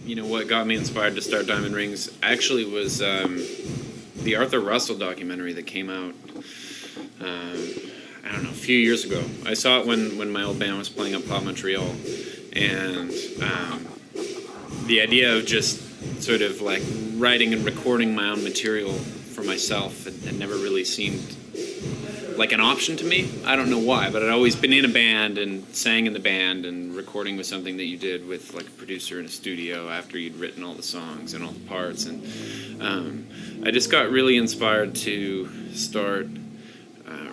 what got me inspired to start Diamond Rings actually was the Arthur Russell documentary that came out, I don't know, a few years ago. I saw it when my old band was playing up Pop Montreal, and the idea of just sort of like writing and recording my own material for myself had never really seemed like an option to me. I don't know why, but I'd always been in a band and sang in the band, and recording was something that you did with like a producer in a studio after you'd written all the songs and all the parts. And I just got really inspired to start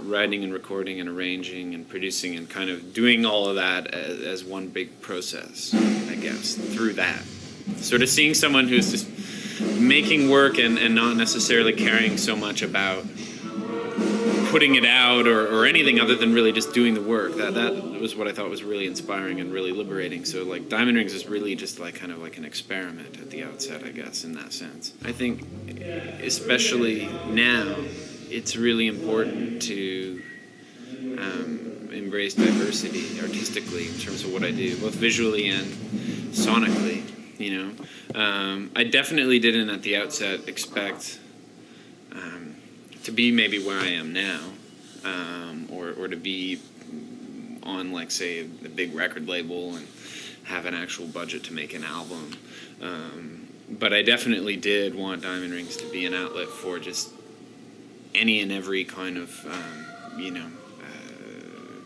writing and recording and arranging and producing and kind of doing all of that as one big process, I guess, through that. Sort of seeing someone who's just making work and not necessarily caring so much about putting it out or anything other than really just doing the work. That was what I thought was really inspiring and really liberating. So like Diamond Rings is really just like kind of like an experiment at the outset, I guess, in that sense. I think especially now it's really important to embrace diversity artistically in terms of what I do, both visually and sonically, I definitely didn't at the outset expect to be maybe where I am now, or to be on, like, say, a big record label and have an actual budget to make an album. But I definitely did want Diamond Rings to be an outlet for just any and every kind of,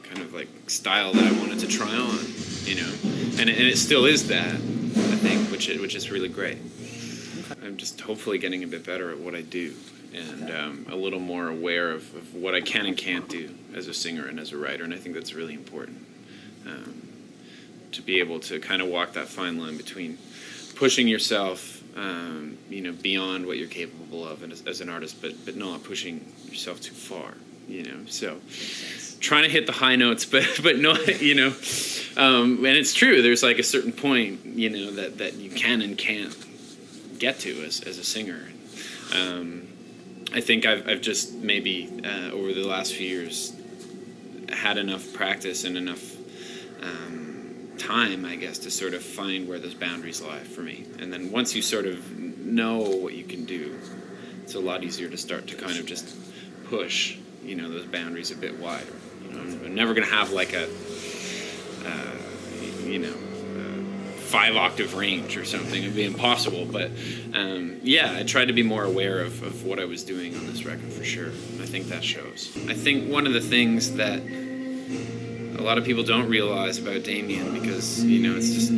kind of like style that I wanted to try on, and it still is that, I think, which is really great. I'm just hopefully getting a bit better at what I do, and a little more aware of what I can and can't do as a singer and as a writer, and I think that's really important, to be able to kind of walk that fine line between pushing yourself, beyond what you're capable of as an artist, but not pushing yourself too far, so trying to hit the high notes, but not, and it's true, there's like a certain point, that you can and can't get to as a singer. I think I've just maybe over the last few years had enough practice and enough time, I guess, to sort of find where those boundaries lie for me. And then once you sort of know what you can do, it's a lot easier to start to kind of just push, those boundaries a bit wider. I'm never going to have like a 5-octave range or something. It'd be impossible. But I tried to be more aware of what I was doing on this record for sure. I think that shows. I think one of the things that a lot of people don't realize about Damien, because it's just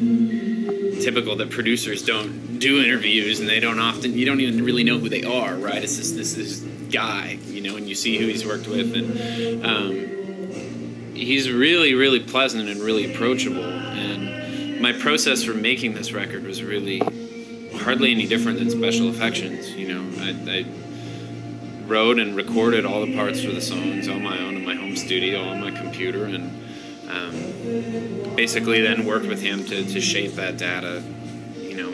typical that producers don't do interviews, and you don't even really know who they are, right? It's just this guy, and you see who he's worked with, and he's really, really pleasant and really approachable. And my process for making this record was really hardly any different than Special Affections. I wrote and recorded all the parts for the songs on my own in my home studio on my computer, and basically then worked with him to shape that data,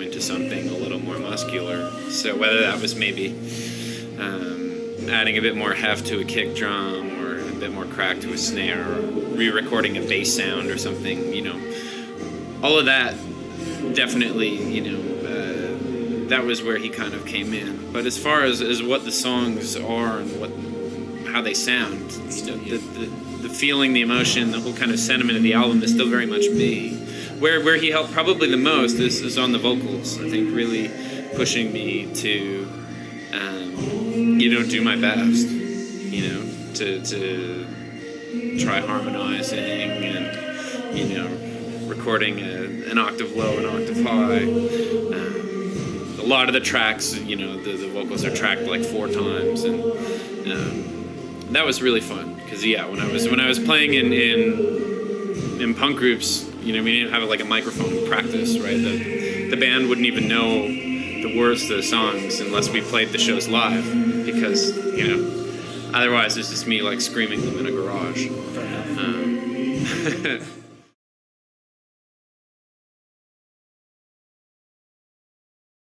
into something a little more muscular. So whether that was maybe adding a bit more heft to a kick drum, or a bit more crack to a snare, or re-recording a bass sound or something, all of that definitely, that was where he kind of came in. But as far as what the songs are and how they sound, the feeling, the emotion, the whole kind of sentiment of the album is still very much me. Where he helped probably the most is on the vocals. I think really pushing me to, do my best, to try harmonizing and, recording an octave low, an octave high. A lot of the tracks, the vocals are tracked like 4 times, and that was really fun. Because when I was playing in punk groups, we didn't have like a microphone practice, right? The band wouldn't even know the words to the songs unless we played the shows live, because otherwise it's just me like screaming them in a garage.